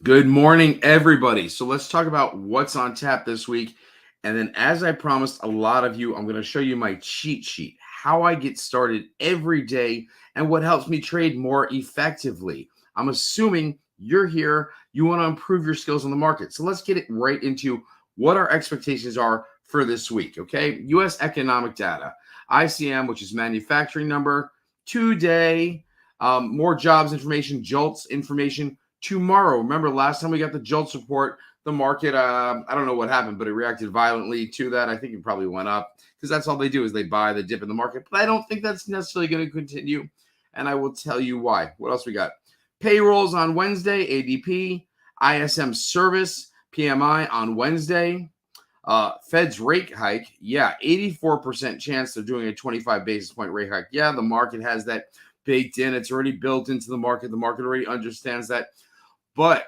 Good morning, everybody. So let's talk about what's on tap this week. And then, as I promised a lot of you, I'm going to show you my cheat sheet, how I get started every day, and what helps me trade more effectively. I'm assuming you're here, you want to improve your skills on the market. So let's get it right into what our expectations are for this week. Okay. US economic data, ICM, which is manufacturing number, today, more jobs information, JOLTS information tomorrow. Remember last time we got the JOLTS report, the market, I don't know what happened, but it reacted violently to that. I think it probably went up because that's all they do is they buy the dip in the market. But I don't think that's necessarily going to continue. And I will tell you why. What else we got? Payrolls on Wednesday, ADP, ISM service, PMI on Wednesday. Fed's rate hike, 84% chance they're doing a 25 basis point rate hike. Yeah, the market has that baked in. It's already built into the market. The market already understands that. But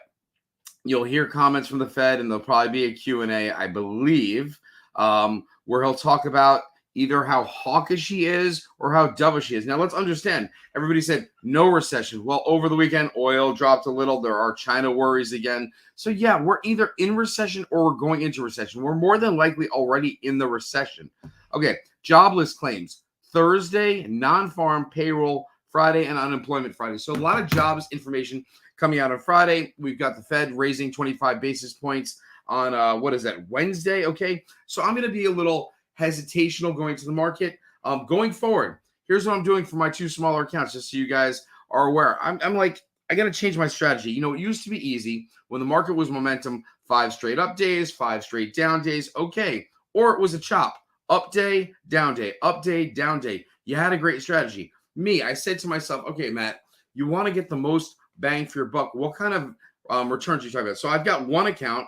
you'll hear comments from the Fed, and there'll probably be a Q&A, I believe, where he'll talk about either how hawkish he is or how dovish he is. Now, let's understand. Everybody said no recession. Well, over the weekend, oil dropped a little. There are China worries again. So, yeah, we're either in recession or we're going into recession. We're more than likely already in the recession. Okay, jobless claims. Thursday, non-farm payroll Friday, and unemployment Friday. So, a lot of jobs information coming out on Friday. We've got the Fed raising 25 basis points on, Wednesday. Okay, so I'm going to be a little hesitational going to the market. Going forward, here's what I'm doing for my two smaller accounts, just so you guys are aware. I'm like, I got to change my strategy. You know, it used to be easy when the market was momentum, 5 straight up days, 5 straight down days. Okay, or it was a chop, up day, down day, up day, down day. You had a great strategy. Me, I said to myself, okay, Matt, you want to get the most bang for your buck. What kind of returns are you talking about? So I've got one account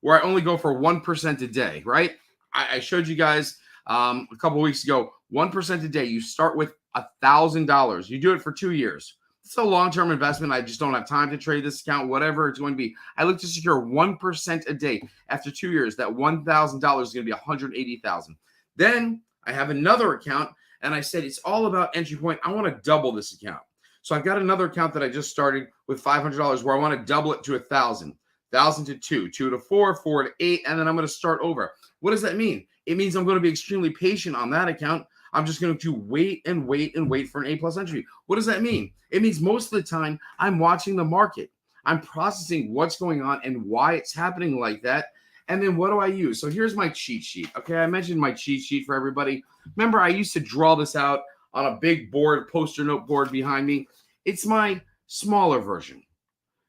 where I only go for 1% a day, right? I showed you guys a couple of weeks ago, 1% a day. You start with $1,000. You do it for 2 years. It's a long-term investment. I just don't have time to trade this account, whatever it's going to be. I look to secure 1% a day. After 2 years, that $1,000 is going to be $180,000. Then I have another account, and I said it's all about entry point. I want to double this account. So I've got another account that I just started with $500 where I want to double it to 1,000, 1,000 to 2, 2 to 4, 4 to 8, and then I'm going to start over. What does that mean? It means I'm going to be extremely patient on that account. I'm just going to wait and wait and wait for an A+ entry. What does that mean? It means most of the time I'm watching the market. I'm processing what's going on and why it's happening like that. And then what do I use? So here's my cheat sheet. Okay, I mentioned my cheat sheet for everybody. Remember, I used to draw this out on a big board, poster note board behind me. It's my smaller version.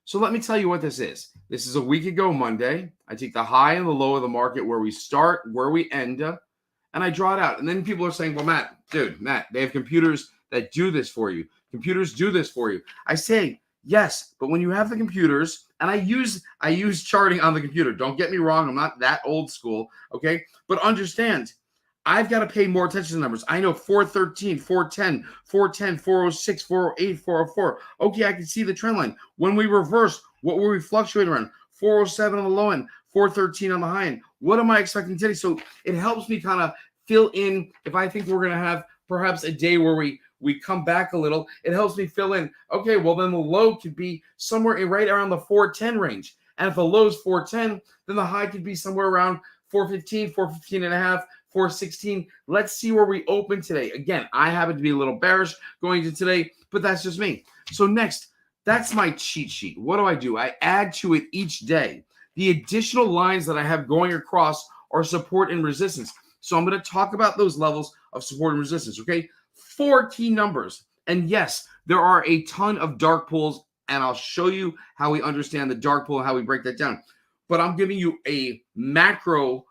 So let me tell you what this is. This is a week ago Monday. I take the high and the low of the market, where we start, where we end, and I draw it out. And then people are saying, well, Matt, they have computers that do this for you. Computers do this for you. I say, yes, but when you have the computers, and I use charting on the computer. Don't get me wrong. I'm not that old school, okay? But understand, I've got to pay more attention to numbers. I know 413, 410, 410, 406, 408, 404. Okay, I can see the trend line. When we reverse, what were we fluctuating around? 407 on the low end, 413 on the high end. What am I expecting today? So it helps me kind of fill in. If I think we're going to have perhaps a day where we come back a little, it helps me fill in. Okay, well, then the low could be somewhere right around the 410 range. And if the low is 410, then the high could be somewhere around 415, 415 and a half, 416. Let's see where we open today. Again, I happen to be a little bearish going into today, but that's just me. So next, that's my cheat sheet. What do? I add to it each day. The additional lines that I have going across are support and resistance. So I'm going to talk about those levels of support and resistance, okay? 4 key numbers. And yes, there are a ton of dark pools, and I'll show you how we understand the dark pool and how we break that down. But I'm giving you a macro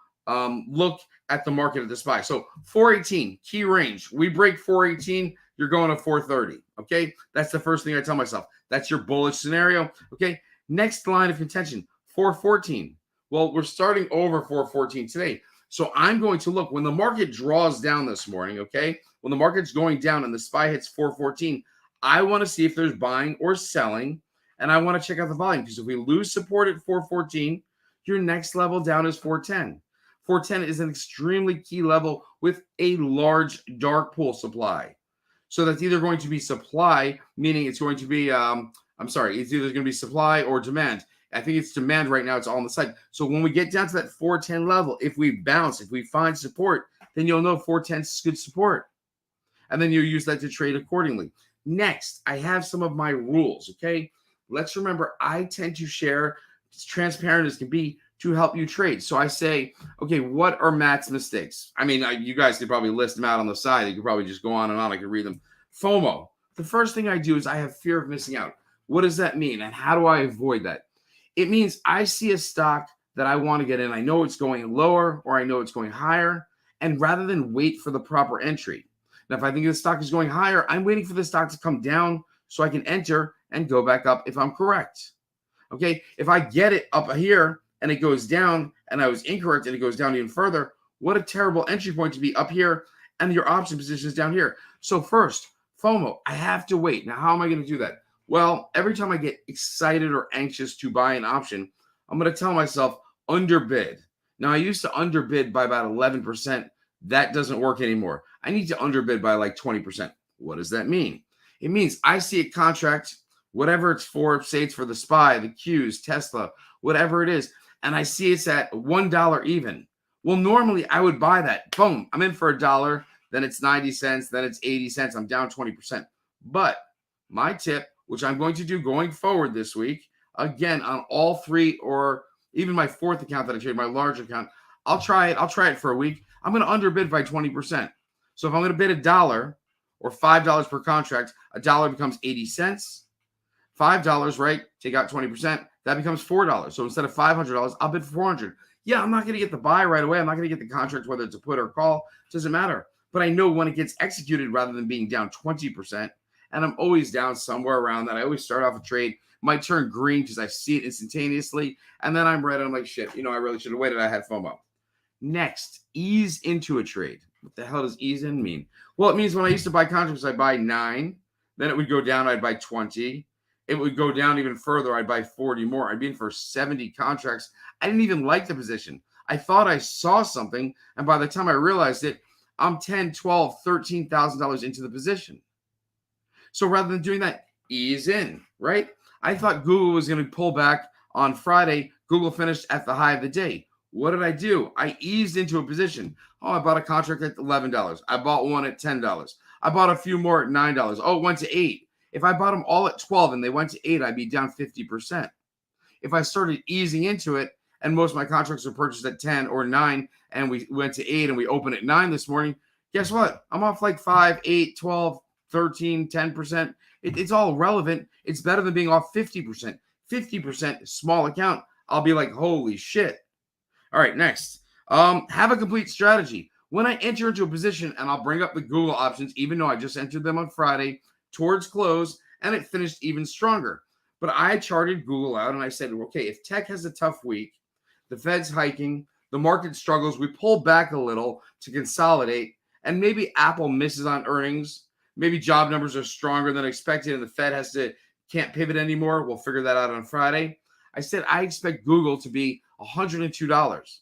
look at the market at the SPY. So 418, key range. We break 418, you're going to 430. Okay, that's the first thing I tell myself. That's your bullish scenario. Okay, next line of contention, 414. Well, we're starting over 414 today. So I'm going to look when the market draws down this morning. Okay, when the market's going down and the SPY hits 414, I want to see if there's buying or selling, and I want to check out the volume, because if we lose support at 414, your next level down is 410. 410 is an extremely key level with a large dark pool supply. So that's either going to be supply, meaning it's going to be, it's either going to be supply or demand. I think it's demand right now. It's all on the side. So when we get down to that 410 level, if we bounce, if we find support, then you'll know 410 is good support. And then you use that to trade accordingly. Next, I have some of my rules, okay? Let's remember, I tend to share as transparent as can be to help you trade. So I say, okay, what are Matt's mistakes? I mean, you guys could probably list them out on the side. You could probably just go on and on. I could read them. FOMO. The first thing I do is I have fear of missing out. What does that mean? And how do I avoid that? It means I see a stock that I want to get in. I know it's going lower or I know it's going higher. And rather than wait for the proper entry. Now, if I think the stock is going higher, I'm waiting for the stock to come down so I can enter and go back up if I'm correct. Okay, if I get it up here and it goes down and I was incorrect and it goes down even further, what a terrible entry point to be up here and your option position is down here. So first, FOMO, I have to wait. Now, how am I going to do that? Well, every time I get excited or anxious to buy an option, I'm going to tell myself underbid. Now, I used to underbid by about 11%. That doesn't work anymore. I need to underbid by like 20%. What does that mean? It means I see a contract, whatever it's for, say it's for the SPY, the Qs, Tesla, whatever it is, and I see it's at $1 even. Well, normally I would buy that. Boom, I'm in for $1, then it's 90 cents, then it's 80 cents. I'm down 20%. But my tip, which I'm going to do going forward this week, again, on all three or even my fourth account that I trade, my larger account, I'll try it for a week. I'm going to underbid by 20%. So if I'm going to bid $1 or $5 per contract, $1 becomes 80 cents. $5, right? Take out 20%. That becomes $4. So instead of $500, I'll bid for $400. Yeah, I'm not going to get the buy right away. I'm not going to get the contract, whether it's a put or call. It doesn't matter. But I know when it gets executed, rather than being down 20%, and I'm always down somewhere around that. I always start off a trade, might turn green because I see it instantaneously, and then I'm red and I'm like, shit, I really should have waited. I had FOMO. Next, ease into a trade. What the hell does ease in mean? Well, it means when I used to buy contracts, I'd buy 9. Then it would go down, I'd buy 20. It would go down even further, I'd buy 40 more. I'd be in for 70 contracts. I didn't even like the position. I thought I saw something, and by the time I realized it, I'm $10,000, $12,000, $13,000 into the position. So rather than doing that, ease in, right? I thought Google was going to pull back on Friday. Google finished at the high of the day. What did I do? I eased into a position. Oh, I bought a contract at $11. I bought one at $10. I bought a few more at $9. Oh, it went to $8. If I bought them all at 12 and they went to 8, I'd be down 50%. If I started easing into it, and most of my contracts were purchased at 10 or 9, and we went to 8 and we opened at 9 this morning, guess what? I'm off like 5, 8, 12, 13, 10%. It's all relevant. It's better than being off 50%. 50% small account. I'll be like, holy shit. All right, next. Have a complete strategy. When I enter into a position, and I'll bring up the Google options, even though I just entered them on Friday towards close, and it finished even stronger. But I charted Google out, and I said, okay, if tech has a tough week, the Fed's hiking, the market struggles, we pull back a little to consolidate, and maybe Apple misses on earnings, maybe job numbers are stronger than expected, and the Fed can't pivot anymore. We'll figure that out on Friday. I said I expect Google to be $102.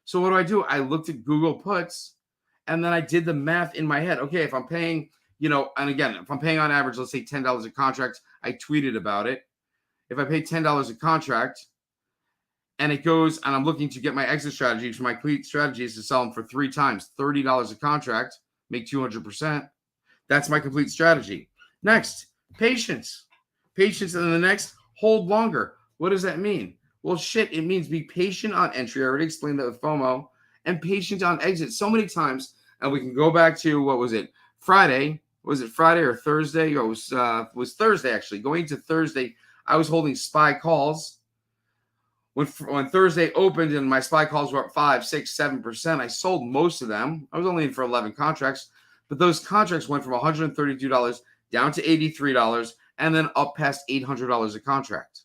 So what do? I looked at Google puts, and then I did the math in my head. Okay, if I'm paying, and again, if I'm paying on average, let's say $10 a contract, I tweeted about it. If I pay $10 a contract, and it goes, and I'm looking to get my exit strategy, so my complete strategy is to sell them for 3 times, $30 a contract, make 200%. That's my complete strategy. Next, patience. Patience, and the next, hold longer. What does that mean? Well, shit, it means be patient on entry. I already explained that with FOMO, and patient on exit so many times. And we can go back to, what was it? Friday. Was it Friday or Thursday? Or it was Thursday, actually. Going to Thursday, I was holding SPY calls. When Thursday opened and my SPY calls were up 5, 6, 7%, I sold most of them. I was only in for 11 contracts, but those contracts went from $132 down to $83 and then up past $800 a contract.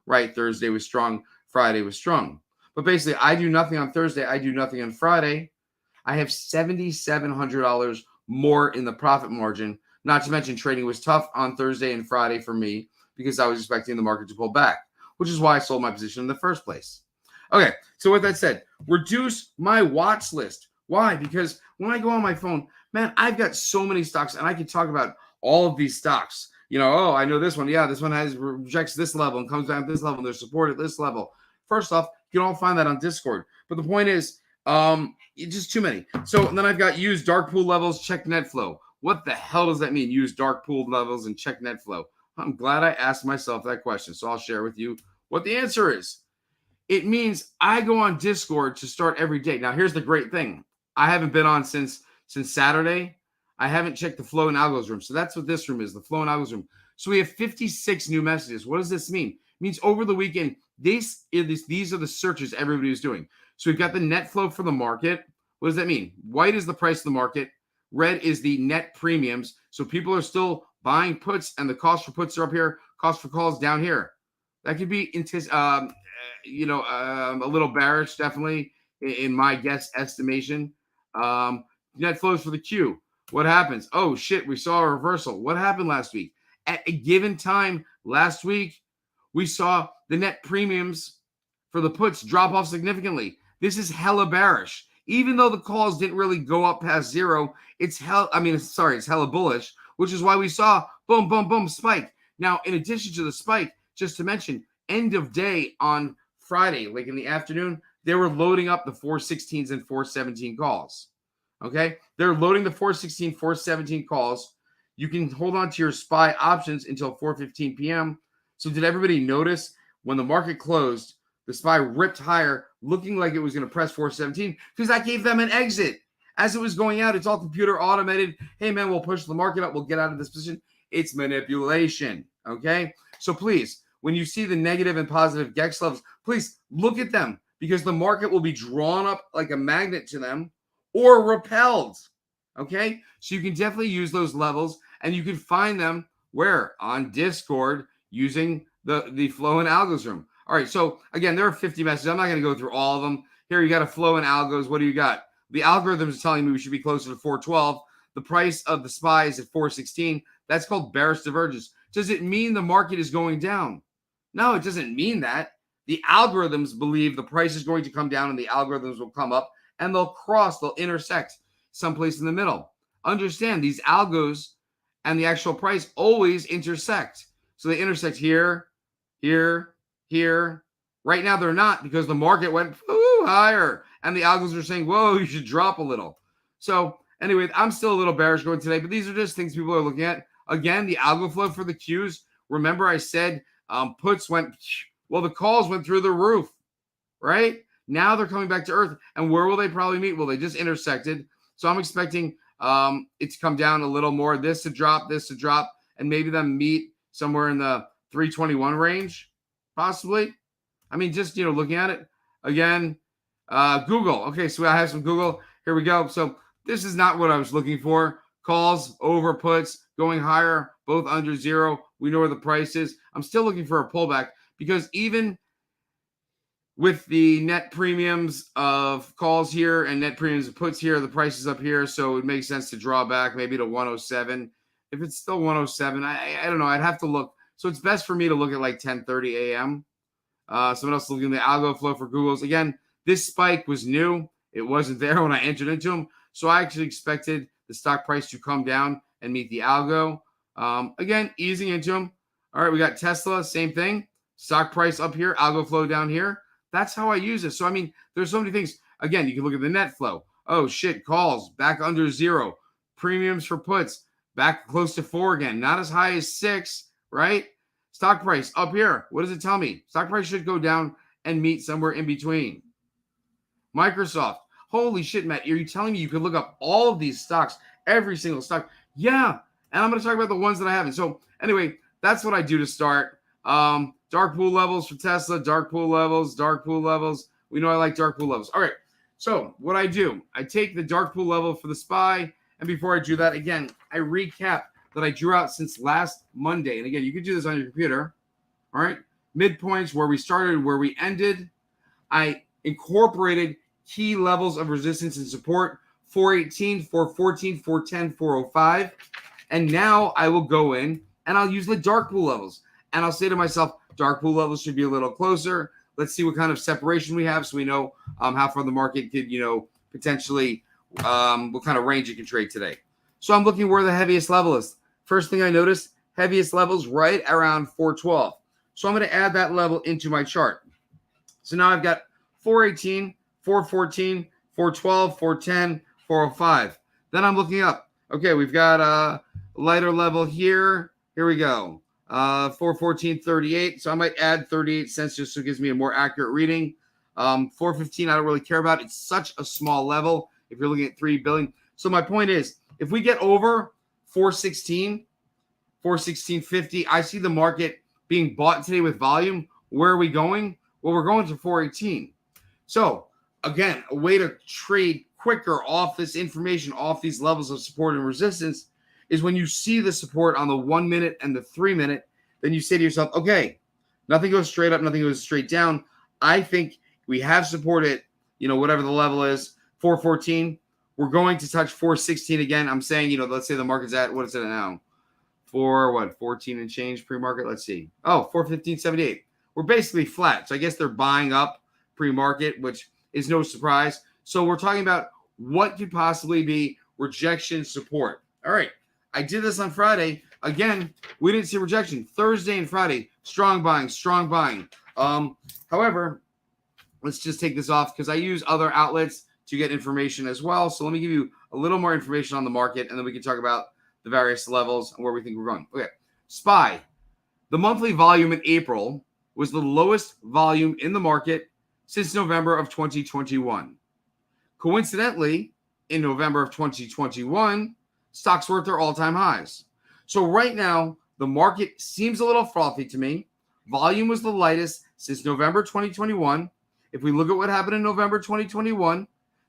Right? Thursday was strong. Friday was strong. But basically, I do nothing on Thursday. I do nothing on Friday. I have $7,700 more in the profit margin. Not to mention trading was tough on Thursday and Friday for me because I was expecting the market to pull back, which is why I sold my position in the first place. Okay, so with that said, reduce my watch list. Why? Because when I go on my phone, man, I've got so many stocks, and I can talk about all of these stocks. Oh, I know this one. Yeah, this one rejects this level and comes down to this level. And there's support at this level. First off, you can all find that on Discord. But the point is, just too many. So then I've got use dark pool levels, check net flow. What the hell does that mean? Use dark pool levels and check net flow. I'm glad I asked myself that question. So I'll share with you what the answer is. It means I go on Discord to start every day. Now, here's the great thing. I haven't been on since Saturday. I haven't checked the flow and algos room. So that's what this room is, the flow and algos room. So we have 56 new messages. What does this mean? It means over the weekend, these are the searches everybody was doing. So we've got the net flow for the market. What does that mean? White is the price of the market. Red is the net premiums. So people are still buying puts, and the cost for puts are up here. Cost for calls down here. That could be a little bearish, definitely, in my guess estimation. Net flows for the Q. What happens? Oh, shit, we saw a reversal. What happened last week? At a given time last week, we saw the net premiums for the puts drop off significantly. This is hella bearish. Even though the calls didn't really go up past zero, it's hella bullish, which is why we saw boom, boom, boom, spike. Now, in addition to the spike, just to mention, end of day on Friday, like in the afternoon, they were loading up the 416s and 417 calls. Okay? They're loading the 416, 417 calls. You can hold on to your SPY options until 4:15 p.m. So did everybody notice when the market closed, the SPY ripped higher, looking like it was going to press 417 because I gave them an exit. As it was going out, it's all computer automated. Hey, man, we'll push the market up. We'll get out of this position. It's manipulation, okay? So please, when you see the negative and positive GEX levels, please look at them because the market will be drawn up like a magnet to them or repelled, okay? So you can definitely use those levels, and you can find them where? On Discord using the flow and algos room. All right, so again, there are 50 messages. I'm not going to go through all of them. Here you got a flow and algos. What do you got? The algorithms are telling me we should be closer to 412. The price of the SPY is at 416. That's called bearish divergence. Does it mean the market is going down? No, it doesn't mean that. The algorithms believe the price is going to come down and the algorithms will come up and they'll intersect someplace in the middle. Understand these algos and the actual price always intersect. So they intersect here, here, here. Right now they're not because the market went higher and the algos are saying, whoa, you should drop a little. So anyway, I'm still a little bearish going today, but these are just things people are looking at. Again, the algo flow for the Qs. Remember I said puts went, well, the calls went through the roof, right? Now they're coming back to earth. And where will they probably meet? Well, they just intersected. So I'm expecting it to come down a little more, this to drop, and maybe them meet somewhere in the 321 range, possibly. I mean, just, looking at it. Again, Google. Okay, so I have some Google. Here we go. So this is not what I was looking for. Calls, over puts, going higher, both under zero. We know where the price is. I'm still looking for a pullback because even with the net premiums of calls here and net premiums of puts here, the price is up here. So it makes sense to draw back maybe to 107. If it's still 107, I don't know. I'd have to look. So it's best for me to look at like 10:30 a.m. Someone else looking at the algo flow for Google's. Again, this spike was new. It wasn't there when I entered into them. So I actually expected the stock price to come down and meet the algo. Again, easing into them. All right, we got Tesla, same thing. Stock price up here, algo flow down here. That's how I use it. So, I mean, there's so many things. Again, you can look at the net flow. Oh, shit, calls back under zero. Premiums for puts back close to 4 again. Not as high as 6, right? Stock price up here. What does it tell me? Stock price should go down and meet somewhere in between. Microsoft. Holy shit, Matt. Are you telling me you could look up all of these stocks, every single stock? Yeah. And I'm going to talk about the ones that I haven't. So anyway, that's what I do to start. Dark pool levels for Tesla, dark pool levels. We know I like dark pool levels. All right. So what I do, I take the dark pool level for the SPY. And before I do that, again, I recap that I drew out since last Monday. And again, you can do this on your computer. All right. Midpoints, where we started, where we ended. I incorporated key levels of resistance and support, 418, 414, 410, 405. And now I will go in and I'll use the dark pool levels. And I'll say to myself, dark pool levels should be a little closer. Let's see what kind of separation we have so we know how far the market could, potentially, what kind of range it can trade today. So I'm looking where the heaviest level is. First thing I noticed, heaviest levels right around 412. So I'm going to add that level into my chart. So now I've got 418, 414, 412, 410, 405. Then I'm looking up. Okay, we've got a lighter level here. Here we go. 414.38. So I might add 38 cents just so it gives me a more accurate reading. 415, I don't really care about. It's such a small level if you're looking at 3 billion. So my point is, if we get over 416, 416.50, I see the market being bought today with volume. Where are we going? Well, we're going to 418. So again, a way to trade quicker off this information, off these levels of support and resistance, is when you see the support on the 1 minute and the 3 minute, then you say to yourself, okay, nothing goes straight up, nothing goes straight down. I think we have support at, whatever the level is, 414. We're going to touch 416 again. I'm saying, let's say the market's at, what is it now? 14 and change pre-market. Let's see. Oh, 415.78. We're basically flat. So I guess they're buying up pre-market, which is no surprise. So we're talking about what could possibly be rejection support. All right. I did this on Friday. Again, we didn't see rejection. Thursday and Friday, strong buying, strong buying. However, let's just take this off because I use other outlets to get information as well. So let me give you a little more information on the market, and then we can talk about the various levels and where we think we're going. Okay. SPY. The monthly volume in April was the lowest volume in the market since November of 2021. Coincidentally, in November of 2021, stocks were at their all-time highs. So right now, the market seems a little frothy to me. Volume was the lightest since November 2021. If we look at what happened in November 2021,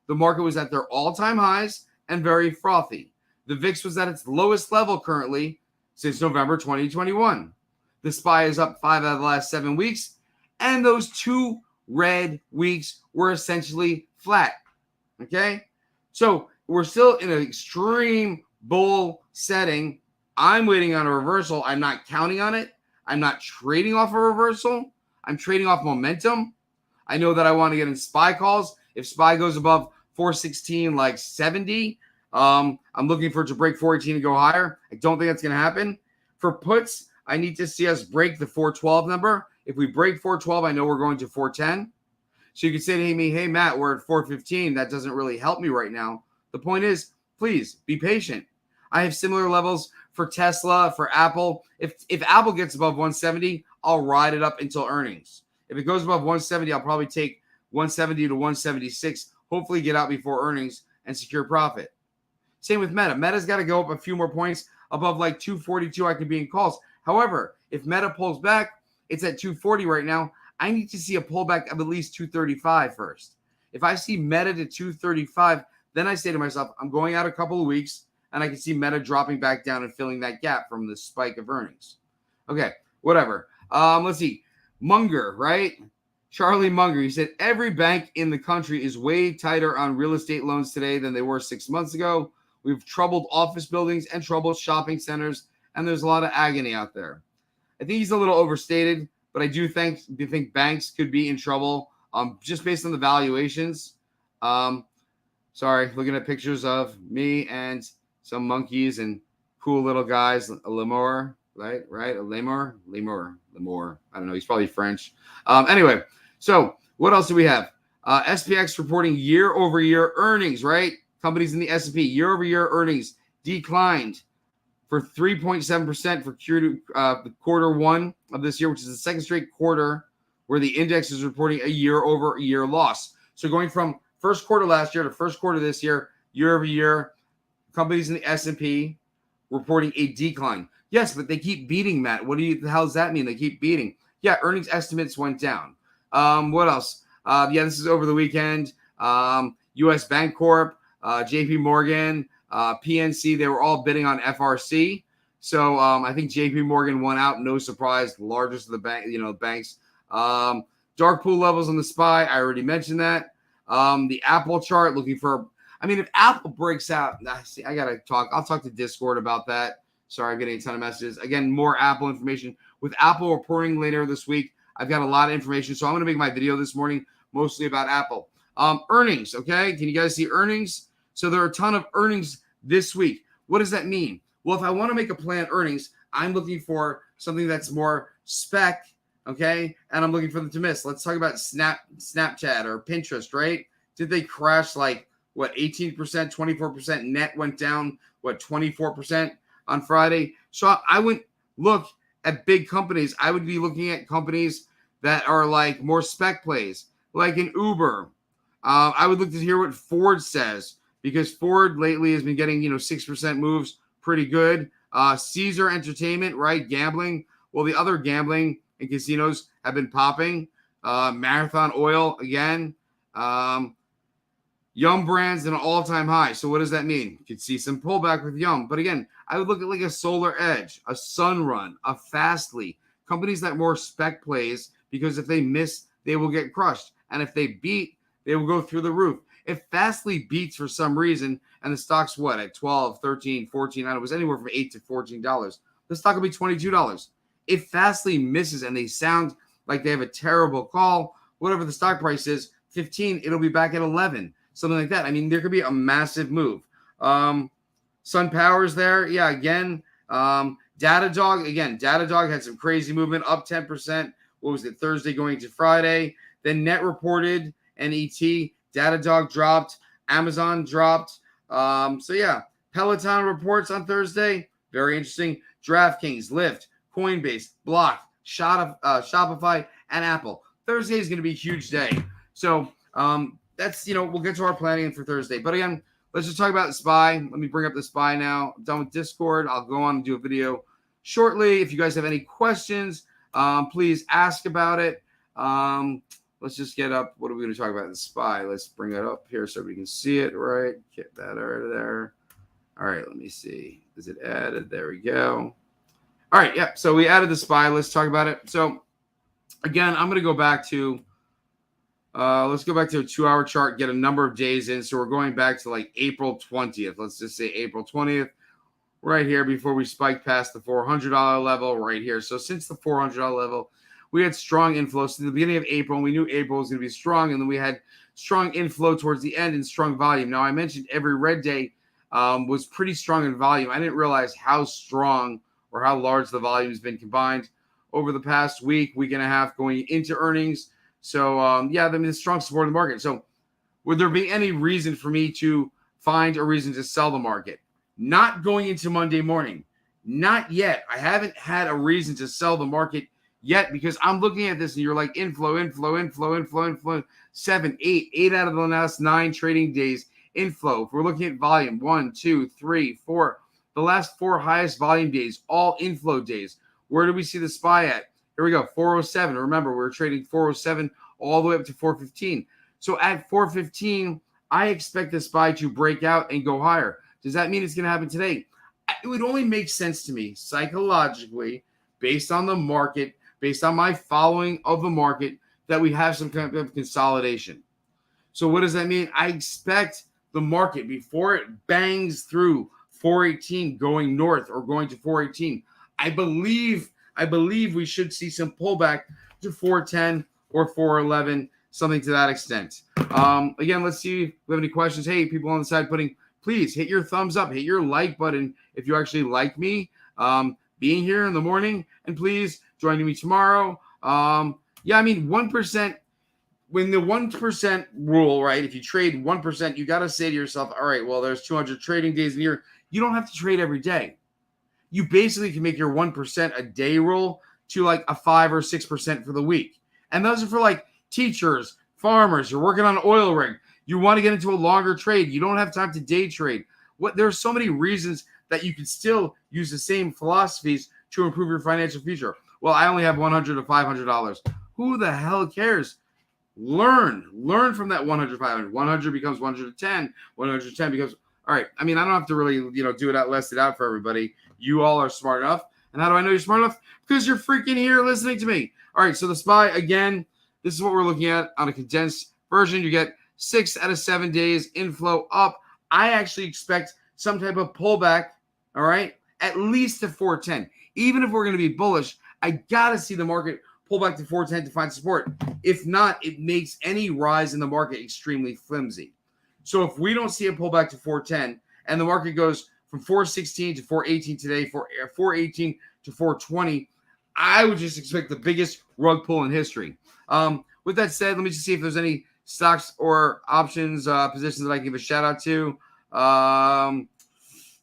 the market was at their all-time highs and very frothy. The VIX was at its lowest level currently since November 2021. The SPY is up 5 out of the last 7 weeks, and those 2 red weeks were essentially flat. Okay? So we're still in an extreme bull setting. I'm waiting on a reversal. I'm not counting on it. I'm not trading off a reversal. I'm trading off momentum. I know that I want to get in SPY calls. If SPY goes above 416, like 70, I'm looking for it to break 418 and go higher. I don't think that's going to happen. For puts, I need to see us break the 412 number. If we break 412, I know we're going to 410. So you could say to me, hey, Matt, we're at 415. That doesn't really help me right now. The point is, please be patient. I have similar levels for Tesla, for Apple. If Apple gets above 170, I'll ride it up until earnings. If it goes above 170, I'll probably take 170 to 176, hopefully get out before earnings and secure profit. Same with Meta. Meta's got to go up a few more points above like 242. I can be in calls. However, if Meta pulls back, it's at 240 right now. I need to see a pullback of at least 235 first. If I see Meta to 235, then I say to myself, I'm going out a couple of weeks, and I can see Meta dropping back down and filling that gap from the spike of earnings. Okay, whatever. Let's see. Munger, right? Charlie Munger, he said, every bank in the country is way tighter on real estate loans today than they were 6 months ago. We've troubled office buildings and troubled shopping centers, and there's a lot of agony out there. I think he's a little overstated, but I do think banks could be in trouble just based on the valuations. Sorry, looking at pictures of me and some monkeys and cool little guys. A lemur, right? A lemur. I don't know. He's probably French. Anyway, so what else do we have? SPX reporting year-over-year earnings, right? Companies in the S&P, year-over-year earnings declined for 3.7% for quarter one of this year, which is the second straight quarter where the index is reporting a year-over-year loss. So going from first quarter last year to first quarter this year, year-over-year, companies in the S&P reporting a decline. Yes, but they keep beating, Matt. What the hell does that mean? They keep beating. Yeah, earnings estimates went down. What else? This is over the weekend. U.S. Bancorp, JP Morgan, PNC, they were all bidding on FRC. So I think JP Morgan won out. No surprise, the largest of the banks. Dark pool levels on the SPY, I already mentioned that. The Apple chart, looking for, if Apple breaks out, I got to talk. I'll talk to Discord about that. Sorry, I'm getting a ton of messages. Again, more Apple information. With Apple reporting later this week, I've got a lot of information. So I'm going to make my video this morning mostly about Apple. Earnings, okay? Can you guys see earnings? So there are a ton of earnings this week. What does that mean? Well, if I want to make a planned earnings, I'm looking for something that's more spec, okay? And I'm looking for them to miss. Let's talk about Snapchat or Pinterest, right? Did they crash like, what, 18%, 24%? Net went down, what, 24% on Friday? So I wouldn't look at big companies. I would be looking at companies that are like more spec plays, like an Uber. I would look to hear what Ford says, because Ford lately has been getting, 6% moves, pretty good. Caesar Entertainment, right? Gambling. Well, the other gambling and casinos have been popping. Marathon Oil, again. Yum Brands at an all-time high. So what does that mean? You could see some pullback with Yum. But again, I would look at like a Solar Edge, a Sunrun, a Fastly, companies that more spec plays, because if they miss, they will get crushed. And if they beat, they will go through the roof. If Fastly beats for some reason, and the stock's what, at 12, 13, 14, it was anywhere from $8 to $14, the stock will be $22. If Fastly misses and they sound like they have a terrible call, whatever the stock price is, 15, it'll be back at 11, something like that. I mean, there could be a massive move. Sun Power's there. Yeah, again. Datadog, again, Datadog had some crazy movement, up 10%. What was it, Thursday going to Friday? Then Net reported, NET, Datadog dropped, Amazon dropped. So yeah, Peloton reports on Thursday. Very interesting. DraftKings, Lyft, Coinbase, Block, Shopify, and Apple. Thursday is going to be a huge day. So that's, we'll get to our planning for Thursday. But again, let's just talk about the SPY. Let me bring up the SPY now. I'm done with Discord. I'll go on and do a video shortly. If you guys have any questions, please ask about it. Let's just get up. What are we going to talk about in the SPY? Let's bring it up here so we can see it, right? Get that out of there. All right, let me see. Is it added? There we go. All right, yeah. So we added the SPY. Let's talk about it. So again, I'm going to go back to, let's go back to a 2-hour chart, get a number of days in. So we're going back to like April 20th. Let's just say April 20th, right here before we spiked past the $400 level right here. So since the $400 level, we had strong inflow. So at the beginning of April, we knew April was going to be strong, and then we had strong inflow towards the end and strong volume. Now, I mentioned every red day was pretty strong in volume. I didn't realize how strong or how large the volume has been combined over the past week and a half going into earnings. So, yeah, I mean, the strong support in the market. So would there be any reason for me to find a reason to sell the market? Not going into Monday morning. Not yet. I haven't had a reason to sell the market yet, because I'm looking at this and you're like inflow. 7, 8 out of the last 9 trading days inflow. If we're looking at volume, 1, 2, 3, 4, the last 4 highest volume days, all inflow days. Where do we see the SPY at? Here we go, 407. Remember, we were trading 407 all the way up to 415. So at 415, I expect the SPY to break out and go higher. Does that mean it's going to happen today? It would only make sense to me psychologically, based on the market, based on my following of the market, that we have some kind of consolidation. So what does that mean? I expect the market, before it bangs through 418 going north or going to 418, I believe we should see some pullback to 410 or 411, something to that extent. Again, let's see if we have any questions. Hey, people on the side please hit your thumbs up, hit your like button if you actually like me being here in the morning, and please join me tomorrow. Yeah, I mean, 1%, when the 1% rule, right? If you trade 1%, you got to say to yourself, all right, well, there's 200 trading days in a year. You don't have to trade every day. You basically can make your 1% a day rule to like a 5 or 6% for the week. And those are for like teachers, farmers, you're working on an oil rig. You want to get into a longer trade. You don't have time to day trade. There are so many reasons that you can still use the same philosophies to improve your financial future. Well, I only have $100 to $500. Who the hell cares? Learn from that 100, 500. 100 becomes 110. 110 becomes, all right. I mean, I don't have to really, do it out, list it out for everybody. You all are smart enough. And how do I know you're smart enough? Because you're freaking here listening to me. All right. So the SPY, again, this is what we're looking at on a condensed version. You get 6 out of 7 days inflow up. I actually expect some type of pullback. All right. At least to 410. Even if we're going to be bullish, I got to see the market pull back to 410 to find support. If not, it makes any rise in the market extremely flimsy. So if we don't see a pullback to 410 and the market goes from 416 to 418 today, 418 to 420, I would just expect the biggest rug pull in history. With that said, let me just see if there's any stocks or options positions that I can give a shout out to.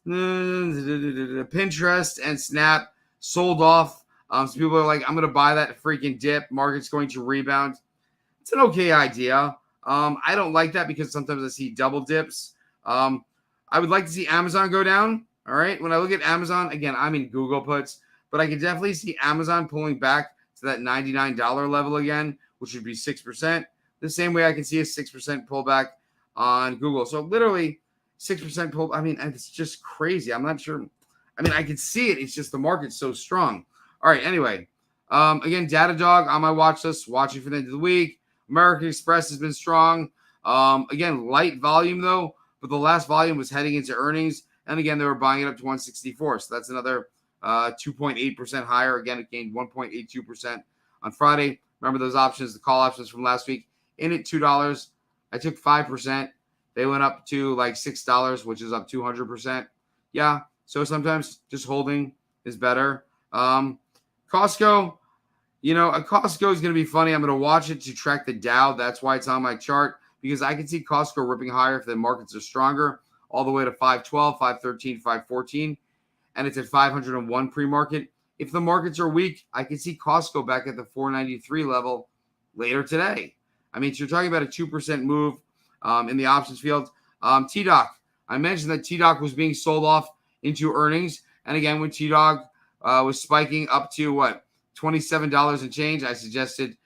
Pinterest and Snap sold off. So people are like, I'm going to buy that freaking dip. Market's going to rebound. It's an okay idea. I don't like that because sometimes I see double dips. I would like to see Amazon go down. All right. When I look at Amazon, again, I'm in Google puts, but I can definitely see Amazon pulling back to that $99 level again, which would be 6%. The same way I can see a 6% pullback on Google. So literally 6% pull. I mean, it's just crazy. I'm not sure. I mean, I can see it. It's just the market's so strong. All right. Anyway, again, Datadog on my watch list, watching for the end of the week. American Express has been strong. Again, light volume though, but the last volume was heading into earnings. And again, they were buying it up to 164. So that's another 2.8% higher. Again, it gained 1.82% on Friday. Remember those options, the call options from last week, in at $2. I took 5%. They went up to like $6, which is up 200%. Yeah. So sometimes just holding is better. Costco, a Costco is going to be funny. I'm going to watch it to track the Dow. That's why it's on my chart, because I can see Costco ripping higher if the markets are stronger, all the way to 512, 513, 514, and it's at 501 pre-market. If the markets are weak, I can see Costco back at the 493 level later today. I mean, so you're talking about a 2% move in the options field. TDOC, I mentioned that TDOC was being sold off into earnings. And again, when TDOC was spiking up to $27 and change, I suggested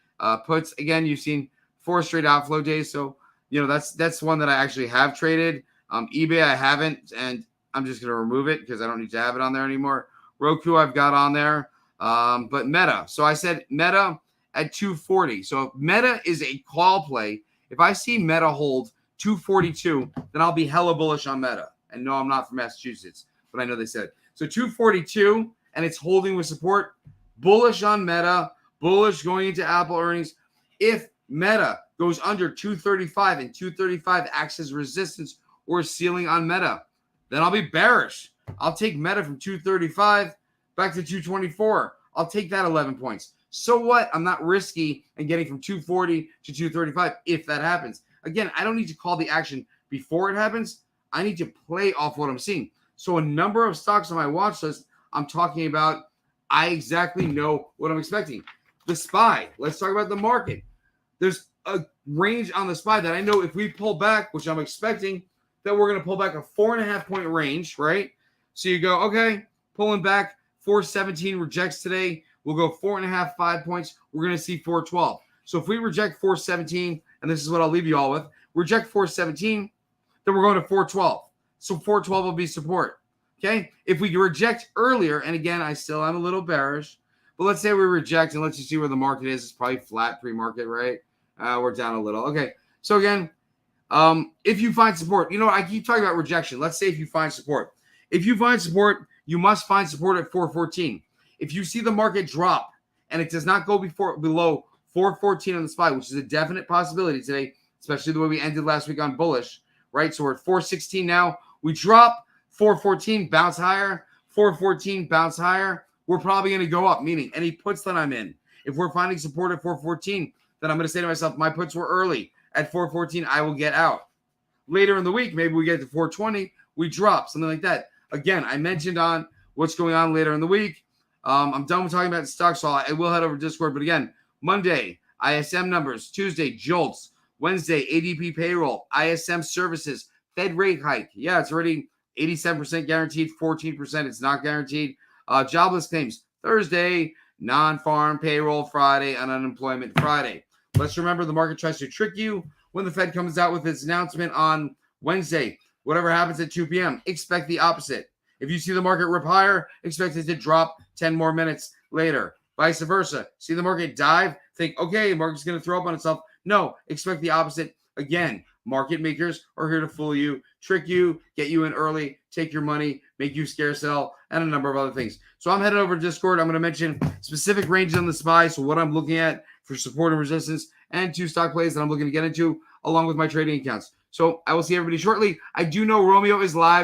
puts. Again, you've seen 4 straight outflow days. So, that's one that I actually have traded. eBay, I haven't, and I'm just going to remove it because I don't need to have it on there anymore. Roku, I've got on there. But Meta. So I said Meta at 240. So if Meta is a call play, if I see Meta hold 242, then I'll be hella bullish on Meta. And no, I'm not from Massachusetts, but I know they said. So 242, and it's holding with support. Bullish on Meta. Bullish going into Apple earnings. If Meta goes under 235 and 235 acts as resistance or ceiling on Meta, then I'll be bearish. I'll take Meta from 235 back to 224. I'll take that 11 points. So what? I'm not risky and getting from 240 to 235 if that happens. Again, I don't need to call the action before it happens. I need to play off what I'm seeing. So a number of stocks on my watch list I'm talking about, I exactly know what I'm expecting. The SPY, let's talk about the market. There's a range on the SPY that I know if we pull back, which I'm expecting, that we're going to pull back a 4.5 point range, right? So you go, okay, pulling back, 417 rejects today. We'll go 4.5, 5 points. We're going to see 412. So if we reject 417, and this is what I'll leave you all with, reject 417, then we're going to 412. So 412 will be support. Okay. If we reject earlier, and again, I still am a little bearish, but let's say we reject and let's just see where the market is. It's probably flat pre-market, right? We're down a little. Okay. So again, if you find support, you know what? I keep talking about rejection. Let's say if you find support. If you find support, you must find support at 414. If you see the market drop and it does not go below 414 on the SPY, which is a definite possibility today, especially the way we ended last week on bullish, right? So we're at 416 now. We drop 414, bounce higher, 414, bounce higher. We're probably going to go up, meaning any puts that I'm in. If we're finding support at 414, then I'm going to say to myself, my puts were early. At 414, I will get out. Later in the week, maybe we get to 420, we drop, something like that. Again, I mentioned on what's going on later in the week. I'm done with talking about stocks, so I will head over to Discord. But again, Monday, ISM numbers. Tuesday, JOLTS. Wednesday, ADP payroll. ISM services. Fed rate hike. Yeah, it's already 87% guaranteed, 14% it's not guaranteed. Jobless claims. Thursday, non-farm payroll Friday, and unemployment Friday. Let's remember the market tries to trick you when the Fed comes out with its announcement on Wednesday. Whatever happens at 2 p.m., expect the opposite. If you see the market rip higher, expect it to drop 10 more minutes later. Vice versa. See the market dive, think, okay, the market's going to throw up on itself. No, expect the opposite. Again, market makers are here to fool you, trick you, get you in early, take your money, make you scare sell, and a number of other things. So I'm headed over to Discord. I'm going to mention specific ranges on the SPY, so what I'm looking at for support and resistance, and 2 stock plays that I'm looking to get into, along with my trading accounts. So I will see everybody shortly. I do know Romeo is live.